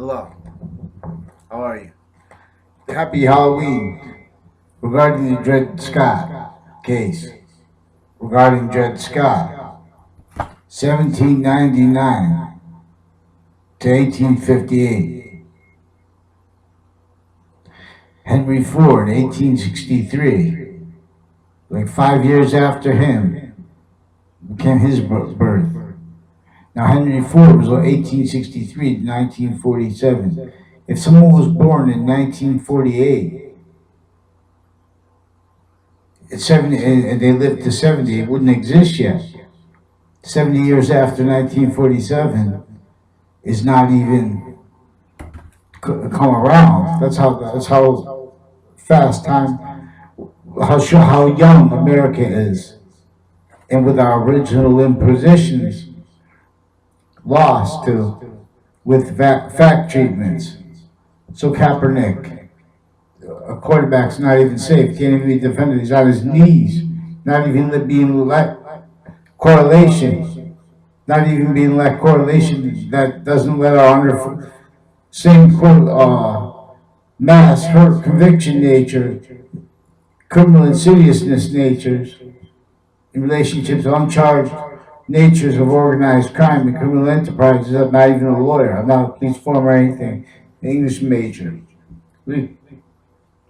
Hello. How are you? Happy Halloween. Regarding the Dred Scott case, regarding Dred Scott, 1799 to 1858. Henry Ford, 1863, like 5 years after him, became his birth. Now, Henry Ford was 1863 to 1947. If someone was born in 1948, at 70, and they lived to 70, it wouldn't exist yet. 70 years after 1947 is not even come around. That's how fast time, how young America is. And with our original impositions lost to with fact treatments. So Kaepernick, a quarterback's not even safe, can't even be defended. He's on his knees, not even being let correlation, not even being let correlation that doesn't let our under same mass hurt conviction nature, criminal insidiousness natures in relationship to uncharged natures of organized crime and criminal enterprises. I'm not even a lawyer. I'm not a police former or anything. An English major. We,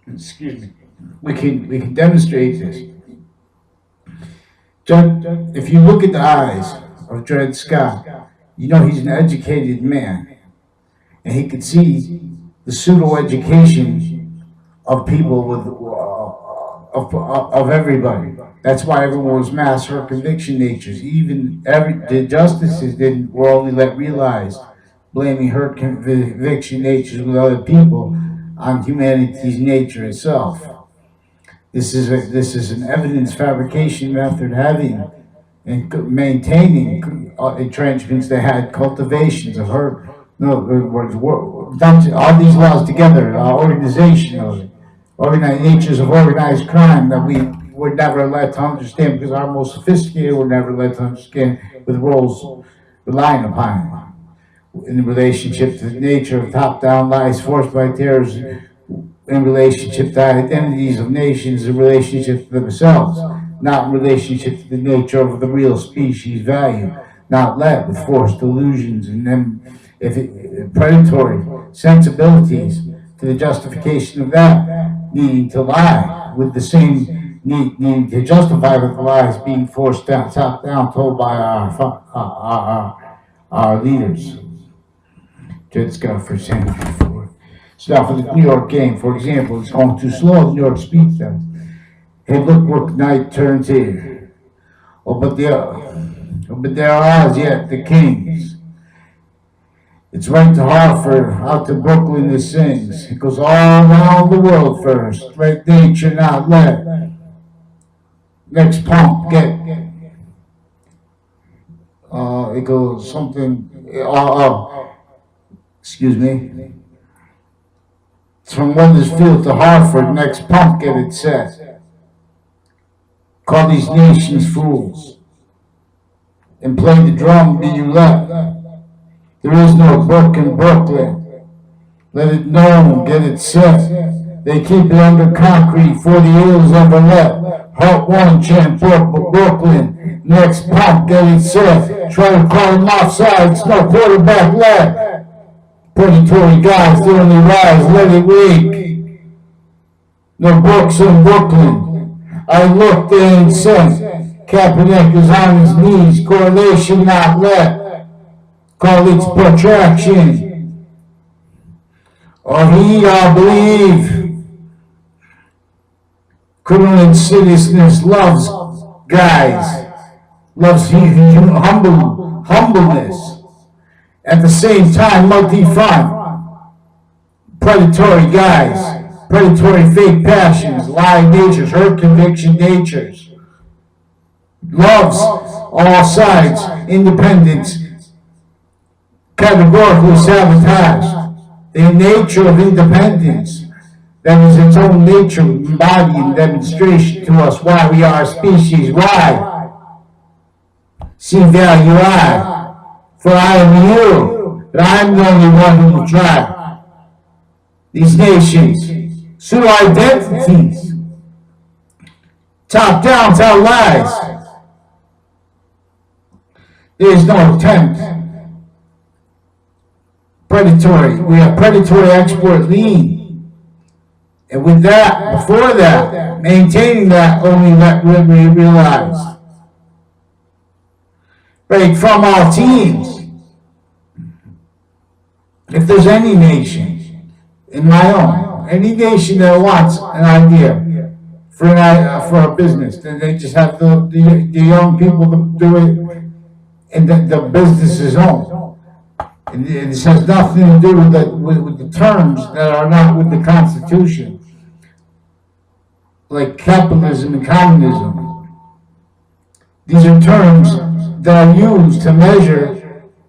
excuse me. We can demonstrate this. If you look at the eyes of Dred Scott, you know he's an educated man, and he could see the pseudo education of people with of everybody. That's why everyone was mass hurt conviction natures. Even the justices didn't were only let realize blaming hurt conviction natures with other people on humanity's nature itself. This is an evidence fabrication method having and maintaining entrenchments that had cultivations of hurt. No, all these laws together, organization, organized natures of organized crime that we were never led to understand because our most sophisticated were never led to understand with roles relying upon it in relationship to the nature of top-down lies forced by terrorists in relationship to identities of nations in relationship to themselves, not in relationship to the nature of the real species value, not led with forced delusions and then predatory sensibilities to the justification of that, needing to lie with the same needing to justify with the lies being forced down, top down, told by our leaders. Dred Scott for Henry Ford. So now for the New York game, for example, it's going too slow. New York speeds them. Hey, look what night turns here. But there are odds yet, the Kings. It's right to Hartford, out to Brooklyn it sings. It goes all around the world first. Let nature not let. Next pump, get. It goes something. Excuse me. It's from Wethersfield to Hartford. Next pump, get it set. Call these nations fools. And play the drum, be you let. There is no book in Brooklyn. Let it known, get it set. They keep it under concrete for the ills ever let. Heart one chant Brooklyn. Next pump, get it set. Try to call him offside, it's no quarterback left. Predatory guys, they only rise, let it wake. No books in Brooklyn. I looked and said, Kaepernick is on his knees, correlation not let. Call it protraction. Or he, I believe, criminal insidiousness loves guys, loves humbleness. At the same time, multi-front, predatory guys, predatory fake passions, lying natures, hurt conviction natures, loves all sides, independence, categorically sabotaged. The nature of independence, that is its own nature, embodied in demonstration to us why we are a species. Why? See value I, for I am you. that I'm the only one who will drive these nations, pseudo identities, top down, tell lies. There is no attempt. Predatory. We have predatory export lean. And with that, before that, maintaining that only let we realize. Right, from our teams. If there's any nation, in my own, any nation that wants an idea for a business, then they just have the young people to do it, and the business is owned. And this has nothing to do with the terms that are not with the Constitution, like capitalism and communism. These are terms that are used to measure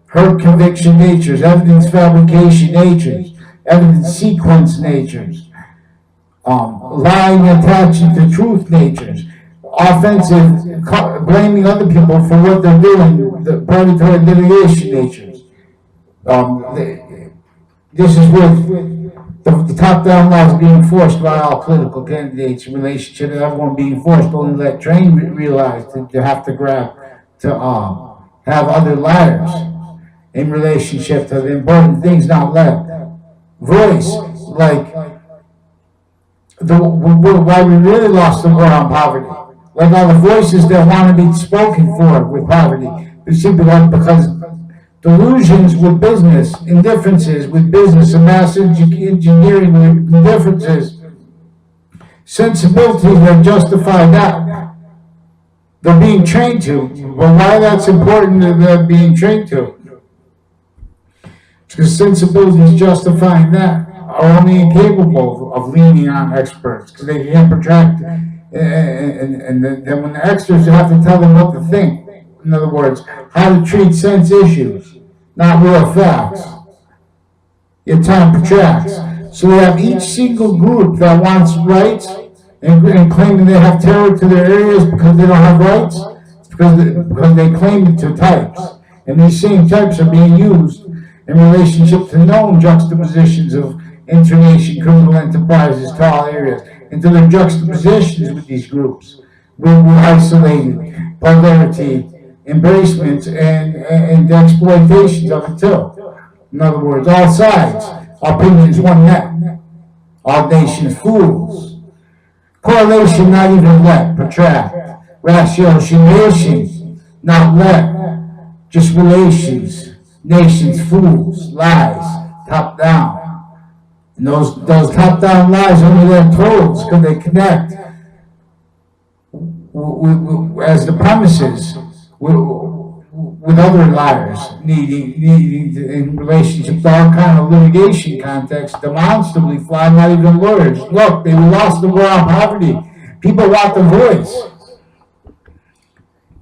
herd conviction natures, evidence fabrication natures, evidence sequence natures, lying attaching to truth natures, offensive, blaming other people for what they're doing, the predatory litigation natures. This is with the top-down laws being enforced by all political candidates in relationship to everyone being forced to only let train realize that they have to grab to have other liars in relationship to the important things not left. Voice, like why we really lost the war on poverty. Like all the voices that want to be spoken for with poverty. Because delusions with business, indifferences with business, and mass engineering with differences, sensibilities that justify that. They're being trained to. But why that's important that they're being trained to? Because sensibilities justifying that are only incapable of leaning on experts because they can't protract and then when the experts have to tell them what to think. In other words, how to treat sense issues, not real facts. Your time protracts. So we have each single group that wants rights and claiming they have terror to their areas because they don't have rights, because they claim it to types. And these same types are being used in relationship to known juxtapositions of internation criminal enterprises to all areas, and to their juxtapositions with these groups. We're isolated, polarity, embracements, and the exploitations of it too. In other words, all sides, opinions one net, all nations fools. Correlation not even let, protract. Ratiocination not let, just relations. Nations fools, lies, top down. And those top-down lies only they're told because they connect as the premises with other liars needing to, in relationship to all kind of litigation context, demonstrably fly, not even lawyers. Look, they lost the war on poverty. People want the voice.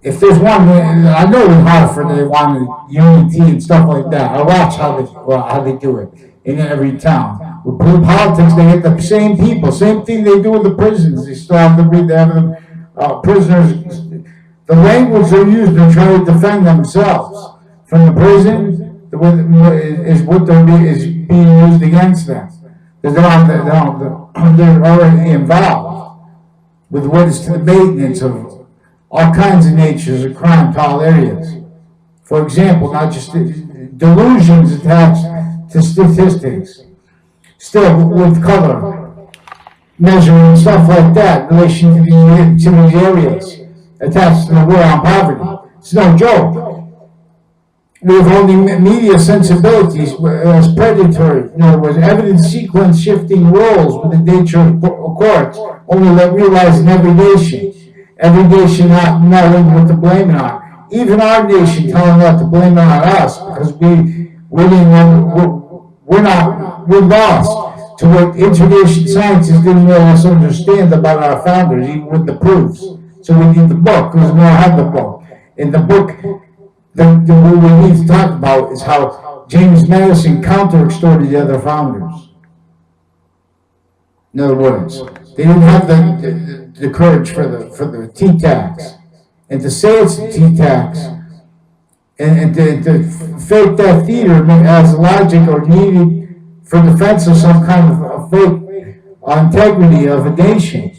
If there's one, I know in Hartford they wanted unity and stuff like that. I watch how they do it in every town. With politics, they get the same people, same thing they do with the prisons. They still have prisoners. The language they use to try to defend themselves from the prison is being used against them because they're already involved with what is to the maintenance of all kinds of natures of crime to all areas. For example, not just delusions attached to statistics, still with color, measuring stuff like that in relation to these areas attached to the war on poverty. It's no joke. We have only media sensibilities as predatory. In other words, evidence sequence shifting roles with the nature of courts only let realize in every nation. Every nation not knowing what to blame it on. Even our nation telling us to blame it on us because we're lost to what international scientists didn't really understand about our founders, even with the proofs. So we need the book because we don't have the book. In the book, what we need to talk about is how James Madison counter-extorted the other founders. In other words, they didn't have the courage for the T-tax. And to say it's the T-tax and to fake that theater as logic or needed for defense of some kind of a fake integrity of a nation.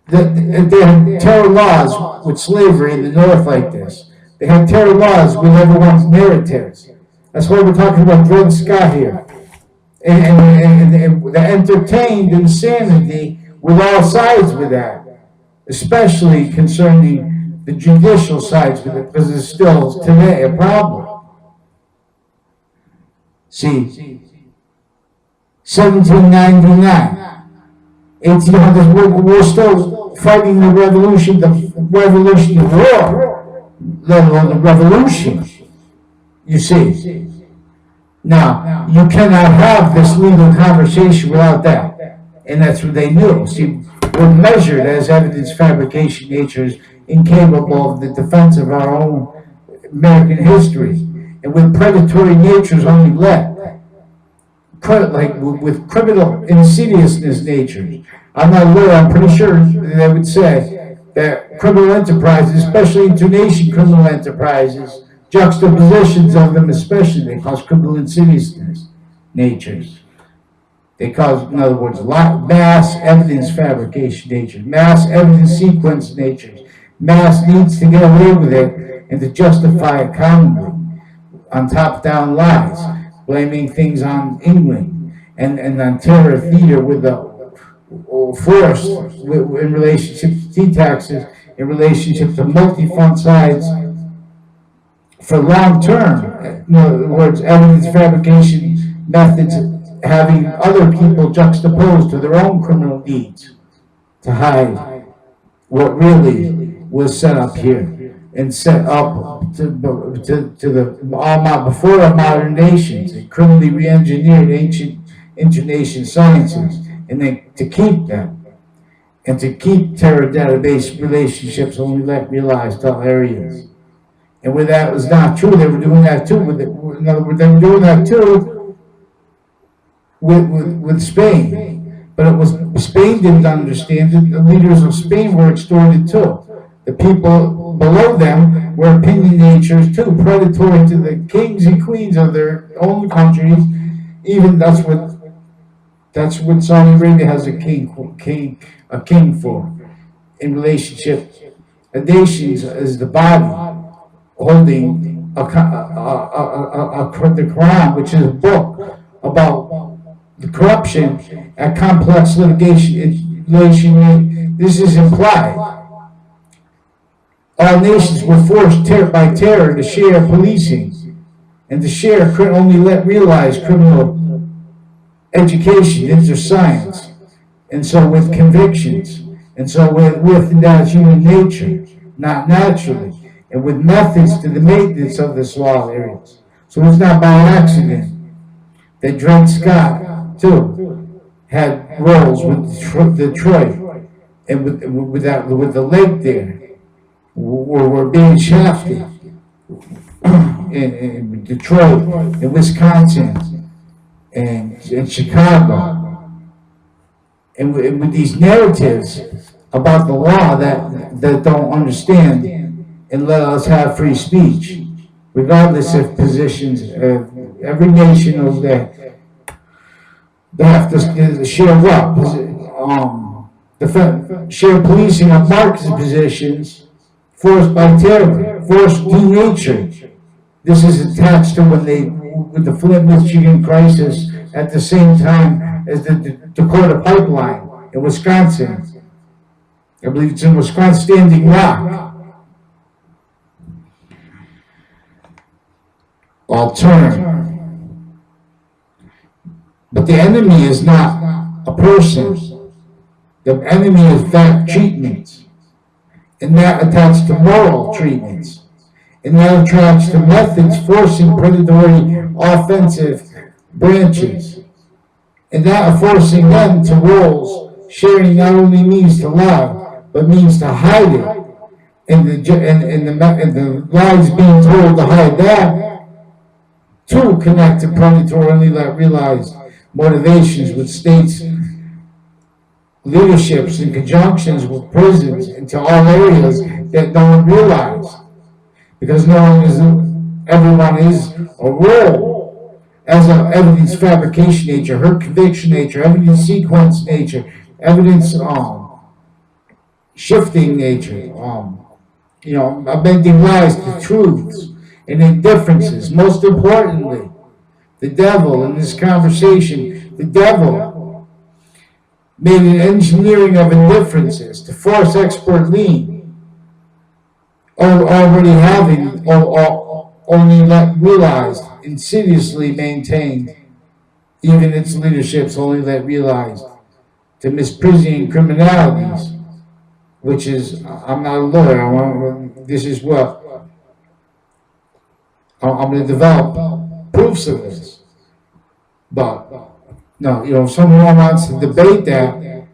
They had terror laws with slavery in the North like this. They had terror laws with everyone's narratives. That's why we're talking about Dred Scott here. And the entertained insanity with all sides with that, especially concerning the judicial sides with it, because it's still today a problem. See, 1799, 1800s, we're still fighting the Revolutionary War, let alone the revolution, you see. Now, you cannot have this legal conversation without that. And that's what they knew. See, we're measured as evidence fabrication natures incapable of the defense of our own American history. And with predatory natures only left, like with criminal insidiousness natures. I'm not a lawyer, I'm pretty sure they would say that criminal enterprises, especially internation criminal enterprises, juxtapositions of them especially, they cause criminal insidiousness natures. They cause, in other words, mass evidence fabrication natures, mass evidence sequence natures, mass needs to get away with it and to justify it calmly on top-down lies, blaming things on England and on terror theater with the force in relationship to tea taxes, in relationship to multi-fund sides, for long-term, in other words, evidence fabrication methods having other people juxtaposed to their own criminal deeds to hide what really was set up here and set up to the before our modern nations and criminally re-engineered ancient internation sciences, and then to keep them and to keep terror database relationships only realized to all areas. And where that was not true, they were doing that too. In other words, they were doing that too with Spain. But it was Spain didn't understand it. The leaders of Spain were extorted too. The people below them were opinion natures too, predatory to the kings and queens of their own countries. Even that's what Saudi Arabia has a king for in relationship. A nation is the body holding the Quran, which is a book about the corruption and complex litigation. This is implied. All nations were forced by terror to share policing and to share only realized criminal education, inter-science, and so with convictions, and so with that human nature, not naturally, and with methods to the maintenance of the law areas. So it's not by accident that Dred Scott, too, had roles with Detroit, and with the lake there, where we're being shafted in Detroit, in Wisconsin, and in Chicago, and with these narratives about the law that don't understand and let us have free speech, regardless of positions. Every nation knows that they have to share what? Share policing of Marxist positions forced by terror, forced denatured. This is attached to with the Flint, Michigan crisis at the same time as the Dakota pipeline in Wisconsin. I believe it's in Wisconsin, Standing Rock. All turn. But the enemy is not a person. The enemy is that treatment. And that attached to moral treatments. And that attached to methods forcing predatory offensive branches. And that forcing them to roles, sharing not only means to lie, but means to hide it. And the lies being told to hide that, to connect to predatory realized motivations with states, leaderships, and conjunctions with prisons into all areas that no one realized. because knowing is everyone is a role as an evidence fabrication nature, hurt conviction nature, evidence sequence nature, evidence shifting nature, bending lies to truths and indifferences. Most importantly, the devil in this conversation, the devil made an engineering of indifferences to force export lean, already having only realized, insidiously maintained, even its leadership's only realized, to misprision criminalities, which is, I'm not a lawyer, this is what I'm going to develop proofs of this. But, no, if someone wants to debate that,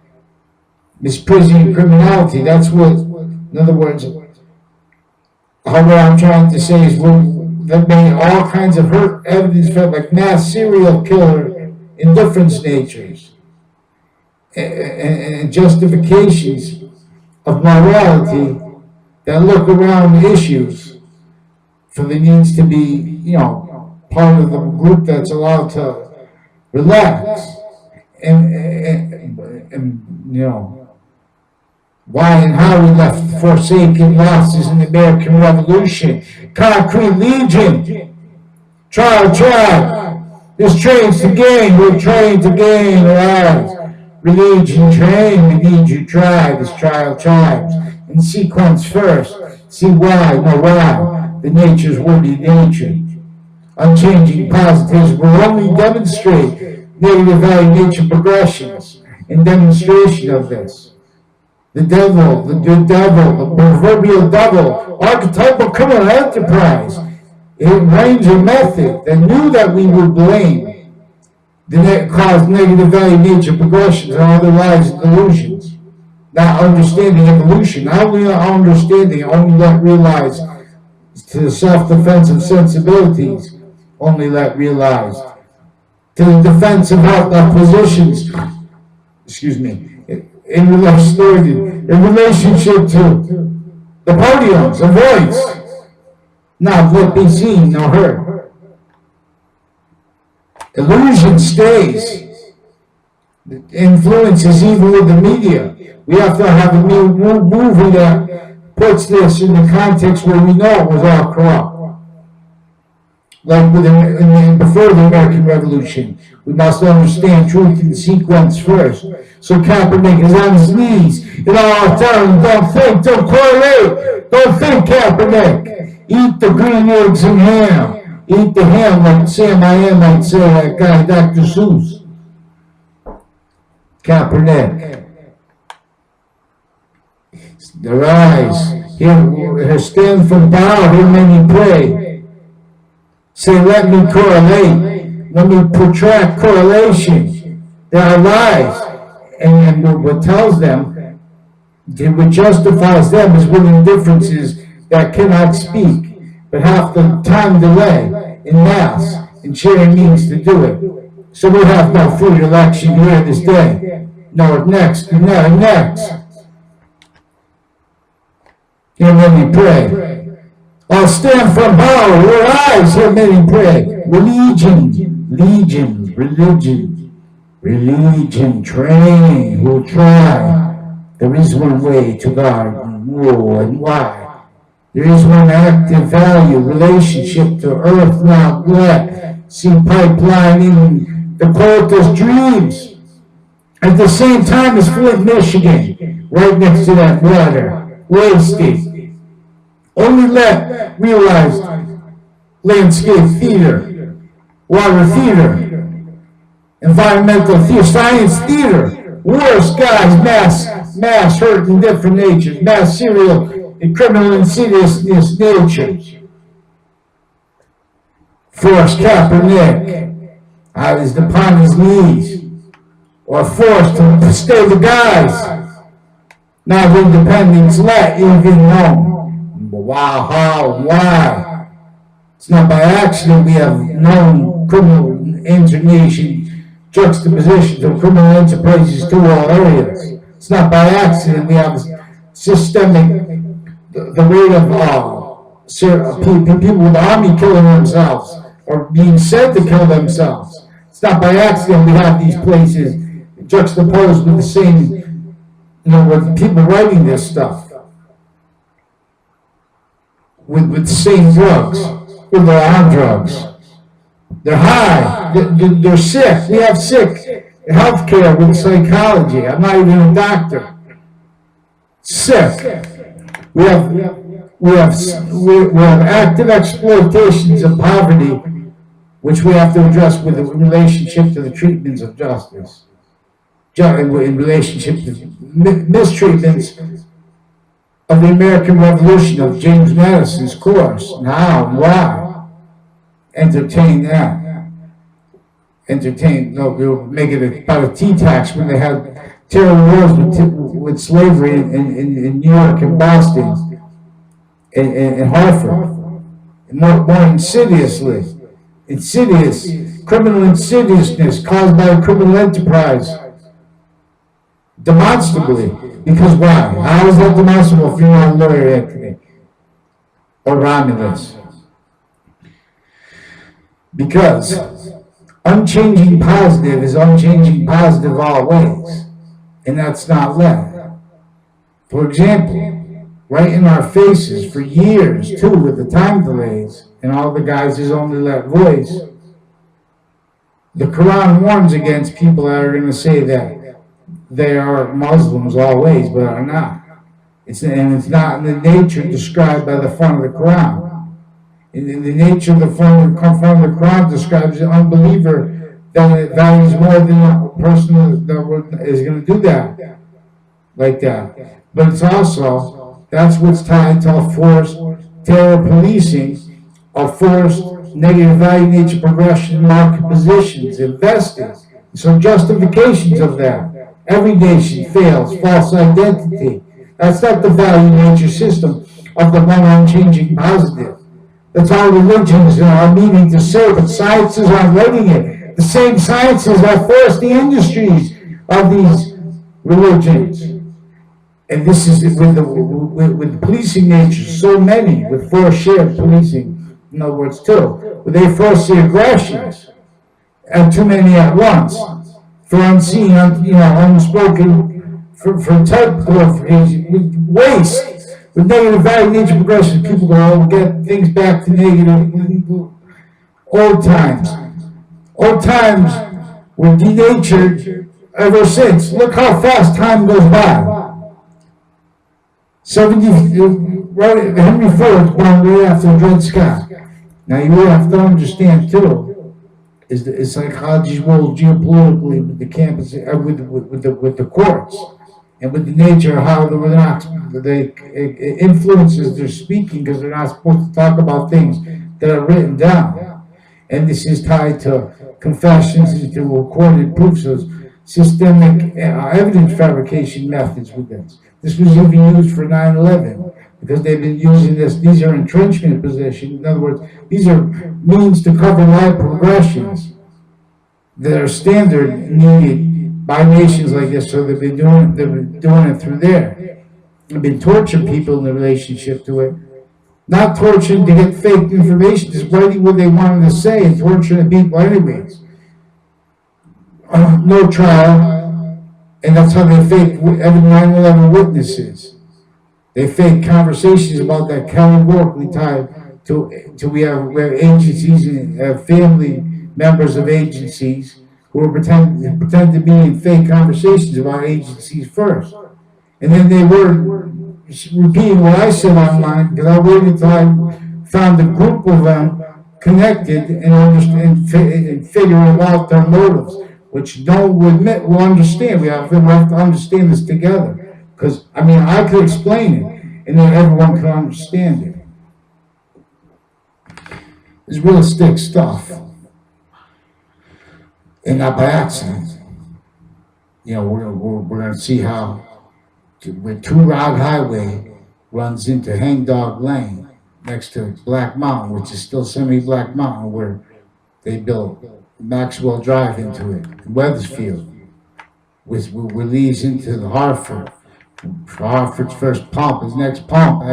misprision criminality, that's what, in other words, what I'm trying to say is that made all kinds of hurt evidence felt like mass serial killer indifference natures and justifications of morality that look around issues for the needs to be, part of the group that's allowed to relax and why and how we left forsaken losses in the American Revolution. Concrete Legion, tribe. This train's to gain, we're trained to gain lives. Religion train, we need you try this tribes. In sequence first, see why, know why. The nature's worthy nature. Unchanging positives will only demonstrate negative value nature progressions in demonstration of this. The devil, the proverbial devil, archetypal criminal enterprise, it arranged a method that knew that we would blame that caused negative value nature progressions and other lies and delusions. Not understanding evolution, not only understanding, only let realized to the self-defensive sensibilities, only let realized to the defense of our positions, in relationship to the podiums, a voice, not what be seen nor heard. Illusion stays. The influence is even with the media. We have to have a new movie that puts this in the context where we know it was all corrupt. Like before the American Revolution, we must understand truth in sequence first. So Kaepernick is on his knees, and all telling him, don't think, don't correlate, don't think, Kaepernick. Eat the green eggs and ham. Eat the ham like Sam I Am might say, that guy, Dr. Seuss. Kaepernick. Their eyes, here stand from bow, here many pray. Say, let me correlate, let me protract correlation. There are lies. And what tells them, what justifies them is with indifferences that cannot speak, but have the time delay in mass, and sharing means to do it. So we have no free election here this day, nor next, nor next. Hear many pray. I'll stand from power, your eyes, hear many pray. Religion, train, who'll try. There is one way to God, who and why. There is one active value, relationship to earth not let. See pipeline in the Puerto's dreams. At the same time as Flint, Michigan, right next to that water, wasted. Only let realized landscape theater, water theater, environmental theater, science theater, wars, guys, mass hurt in different natures, mass serial and criminal insidiousness nature. Forced Kaepernick out is upon his knees, or forced to stay the guys. Now the independence let even known. Wow, how, why? It's not by accident we have known criminal internation juxtaposition of criminal enterprises to all areas. It's not by accident we have systemic, the rate of people with the army killing themselves or being said to kill themselves. It's not by accident we have these places juxtaposed with the same, with people writing this stuff with the same drugs, with their own drugs. They're high. They're sick. We have sick healthcare with psychology. I'm not even a doctor. Sick. We have active exploitations of poverty, which we have to address with the relationship to the treatments of justice, in relationship to mistreatments of the American Revolution, of James Madison's course, and how and why. Entertain that. Make it about a tea tax when they had terrible wars with slavery in New York and Boston and Hartford. More insidious criminal insidiousness caused by a criminal enterprise. Demonstrably. Because why? How is that demonstrable if you're not a lawyer, Anthony? Or Romulus? Because unchanging positive is unchanging positive always. And that's not let. For example, right in our faces for years, too, with the time delays, and all the guys who's only let voice, the Quran warns against people that are going to say that they are Muslims always, but are not. It's not in the nature described by the front of the Quran. In the nature of the front of the Quran describes an unbeliever that values more than a person that is going to do that, like that. But it's also, that's what's tied to forced terror policing, or forced negative value nature progression market positions, investing. So justifications of that. Every nation fails, false identity. That's not the value nature system of the one unchanging positive. That's all religions are meaning to say, but sciences aren't writing it. The same sciences that force the industries of these religions. And this is with policing nature, so many, with forced shared policing, in other words, too, where they force the aggressions, and too many at once, for unseen, unspoken, for type glorification, with waste. With negative value nature progression, people go get things back to negative. Old times were denatured ever since. Look how fast time goes by. 70, right, Henry Ford was born right after Dred Scott. Now you have to understand too, is psychology's role geopolitically with the campus, with the courts, and with the nature of how it influences their speaking, because they're not supposed to talk about things that are written down. And this is tied to confessions and to recorded proofs of systemic evidence fabrication methods with this. This was even used for 9/11, because they've been using this. These are entrenchment positions. In other words, these are means to cover life progressions that are standard needed by nations like this. So they've been doing it through there. They've been torturing people in the relationship to it. Not torturing to get fake information, just writing what they wanted to say and torturing the people anyways. No trial, and that's how they fake every 9/11 witnesses. They fake conversations about that Kelly Walkley time to we have agencies and family members of agencies who will pretend to be in fake conversations about agencies first. And then they were repeating what I said online, because I waited until I found a group of them connected and understand and figuring out their motives, which no one will admit, will understand. We have to understand this together. Because, I could explain it, and then everyone can understand it. It's realistic stuff. And not by accident. We're going to see how where Two Rod Highway runs into Hangdog Lane next to Black Mountain, which is still semi-Black Mountain, where they built Maxwell Drive into it, Weathersfield, which leads into the Hartford. Hartford's first pump, his next pump.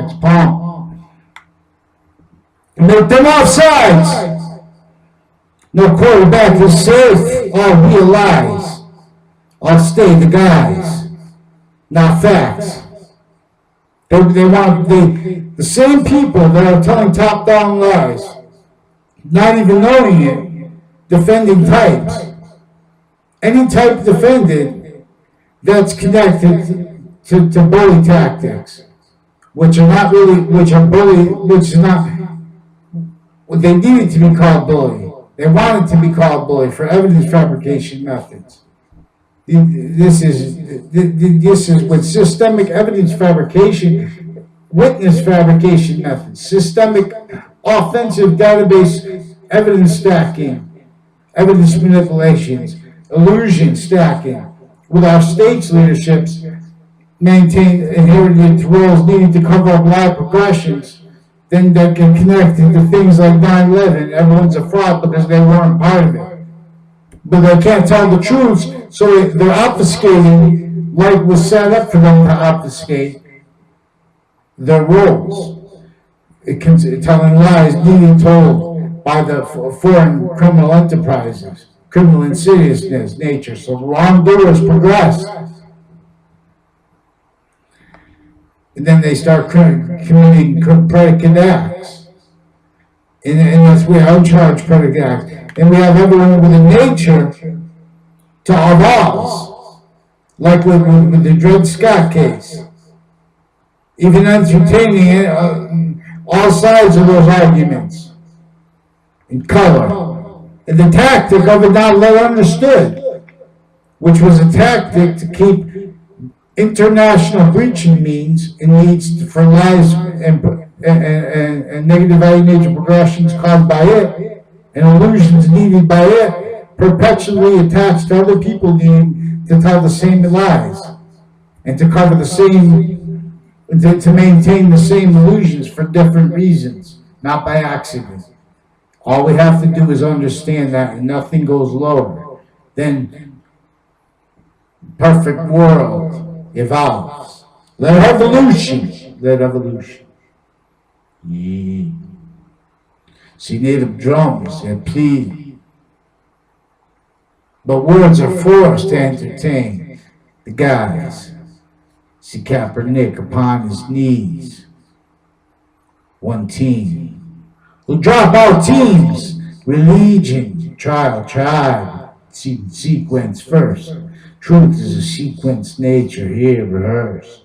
and make them offsides. No quarterback is safe. All realize. All stay the guys. Not facts. They want the same people that are telling top-down lies, not even knowing it, defending types. Any type defended that's connected to bully tactics, which are not really, which are bully, which is not, well, they needed to be called bully. They wanted to be called bully for evidence fabrication methods. This is with systemic evidence fabrication, witness fabrication methods, systemic offensive database evidence stacking, evidence manipulations, illusion stacking, with our state's leaderships maintain inherited roles needing to cover up live progressions, then that can connect into things like 9/11. Everyone's a fraud because they weren't part of it. But they can't tell the truth, so they're obfuscating like was set up for them to obfuscate their roles. Telling lies being told by the foreign criminal enterprises, criminal insidiousness nature. So wrongdoers progress. And then they start committing predicate acts. And that's where uncharged predicate acts. And we have everyone with a nature to ours, like with the Dred Scott case. Even entertaining all sides of those arguments in color. And the tactic of it not well understood, which was a tactic to keep international breaching means and needs for lies and negative value nature progressions caused by it, and illusions needed by it, perpetually attached to other people needing to tell the same lies and to cover the same, to maintain the same illusions for different reasons, not by accident. All we have to do is understand that nothing goes lower than perfect world evolves. Let evolution. Yeah. See, native drums, they're pleading. But words are forced to entertain the guys. See Kaepernick upon his knees. One team. We'll drop out teams. Religion, tribe, sequence first. Truth is a sequence nature, here rehearse.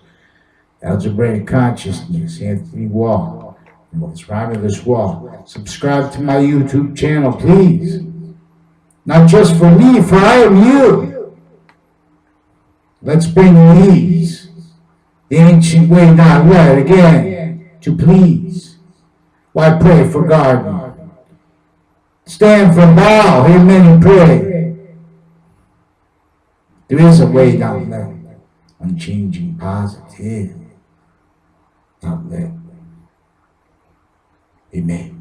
Algebraic consciousness, Anthony Wall. What's wrong with this wall? Subscribe to my YouTube channel, please. Not just for me, for I am you. Let's bring these. The ancient way not read again, to please. Why pray for garden? Stand for bow, hear many pray. There is a way not let, unchanging, positive, not let. Amen.